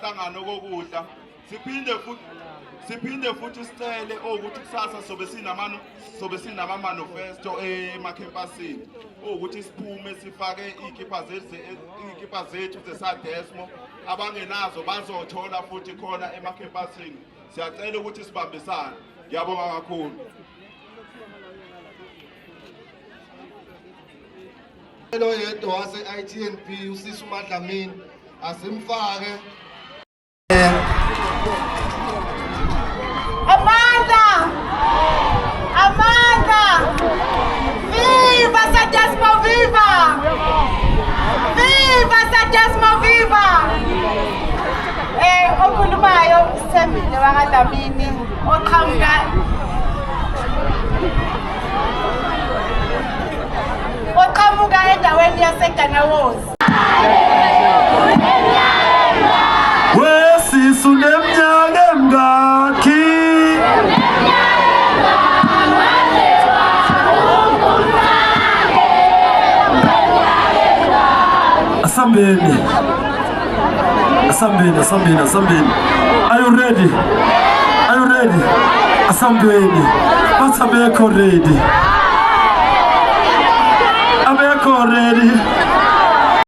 umhlangano kokudla siphinde futhi sicele ukuthi kusasa sobe sinama manifesto emakhempasini ukuthi siphume sifake ikhipha zethu zesadesmo abangenazo bazothola futhi khona emakhempasini. Siyacela ukuthi sibambisane. Ngiyabonga kakhulu. Lo yedwa wase-ITNP uSisi uMadlamini asimfake. Amanda! Viva Sadesmo, viva! Viva Sadesmo, viva! Okhulumayo uSithembile waKaDlamini oqhamuka endaweni yaseDanawozi. Wesisu neminyaka emingaki Asambeni. Are you ready? Asambeni. What's abeko ready? Abeko ready?